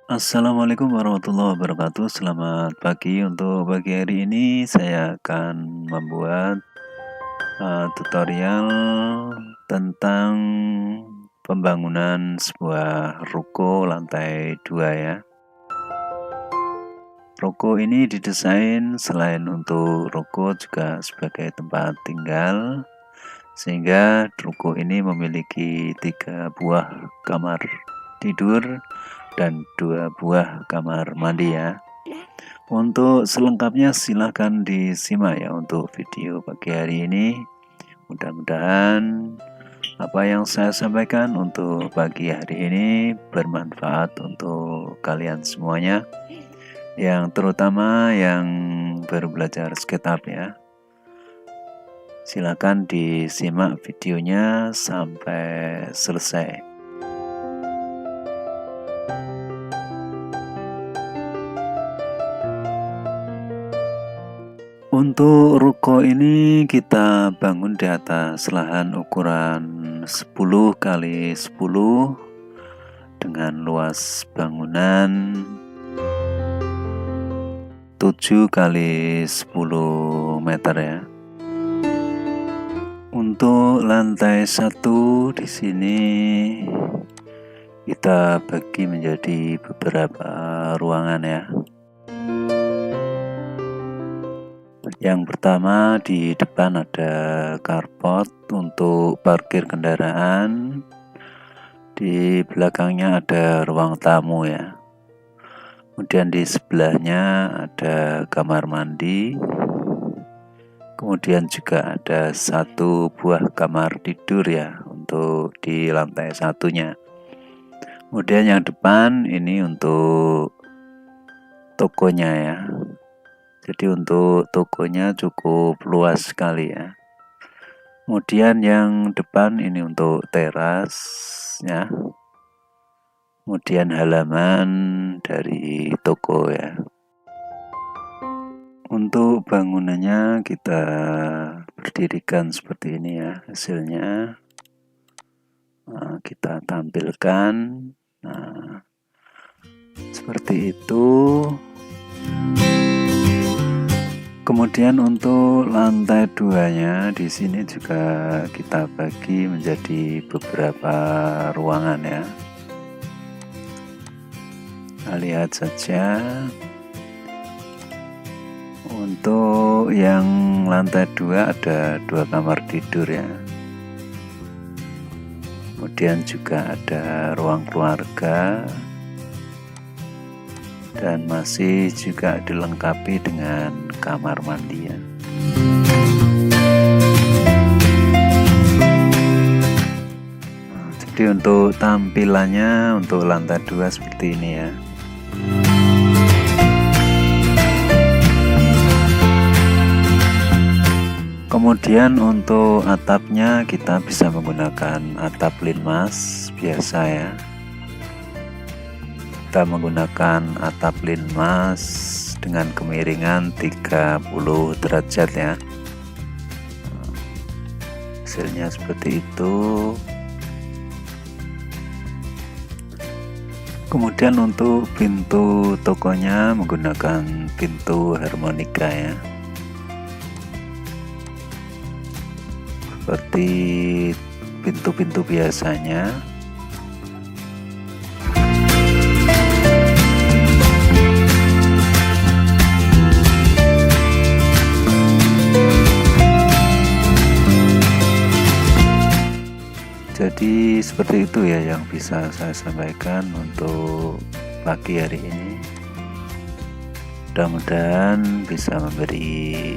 Assalamualaikum warahmatullahi wabarakatuh. Selamat pagi. Untuk pagi hari ini saya akan membuat tutorial tentang pembangunan sebuah ruko lantai 2 ya. Ruko ini didesain selain untuk ruko juga sebagai tempat tinggal, sehingga ruko ini memiliki 3 buah kamar tidur dan 2 buah kamar mandi ya. Untuk selengkapnya silahkan disimak ya untuk video pagi hari ini. Mudah-mudahan apa yang saya sampaikan untuk pagi hari ini bermanfaat untuk kalian semuanya, yang terutama yang baru belajar SketchUp ya. Silakan disimak videonya sampai selesai. Untuk ruko ini kita bangun di atas lahan ukuran 10 kali 10 dengan luas bangunan 7 kali 10 meter ya. Untuk lantai 1 di sini kita bagi menjadi beberapa ruangan ya. Yang pertama, di depan ada carport untuk parkir kendaraan. Di belakangnya ada ruang tamu ya. Kemudian di sebelahnya ada kamar mandi. Kemudian juga ada 1 buah kamar tidur ya untuk di lantai 1-nya. Kemudian yang depan ini untuk tokonya ya. Jadi untuk tokonya cukup luas sekali ya. Kemudian yang depan ini untuk terasnya. Kemudian halaman dari toko ya. Untuk bangunannya kita berdirikan seperti ini ya hasilnya. Nah, kita tampilkan. Nah, seperti itu. Kemudian untuk lantai 2-nya di sini juga kita bagi menjadi beberapa ruangan ya. Kita lihat saja. Untuk yang lantai 2 ada 2 kamar tidur ya. Kemudian juga ada ruang keluarga. Dan masih juga dilengkapi dengan kamar mandi ya. Jadi untuk tampilannya untuk lantai 2 seperti ini ya. Kemudian untuk atapnya kita bisa menggunakan atap linmas biasa ya. Kita menggunakan atap linmas dengan kemiringan 30 derajat ya. Hasilnya seperti itu. Kemudian untuk pintu tokonya menggunakan pintu harmonika ya. Seperti pintu-pintu biasanya. Jadi seperti itu ya yang bisa saya sampaikan untuk pagi hari ini. Mudah-mudahan bisa memberi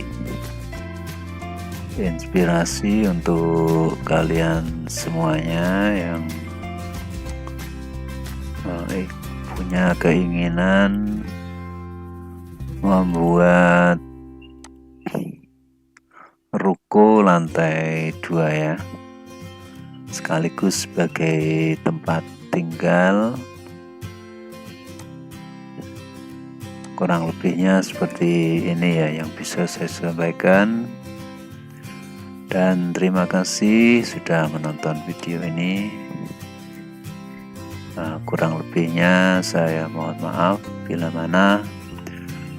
inspirasi untuk kalian semuanya yang punya keinginan membuat ruko lantai 2 ya, sekaligus sebagai tempat tinggal. Kurang lebihnya seperti ini ya yang bisa saya sampaikan. Dan terima kasih sudah menonton video ini. Kurang lebihnya saya mohon maaf bila mana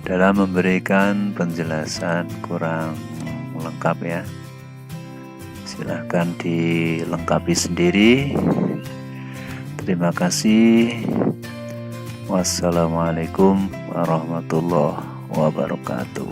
dalam memberikan penjelasan kurang lengkap ya. Silahkan dilengkapi sendiri. Terima kasih. Wassalamualaikum warahmatullahi wabarakatuh.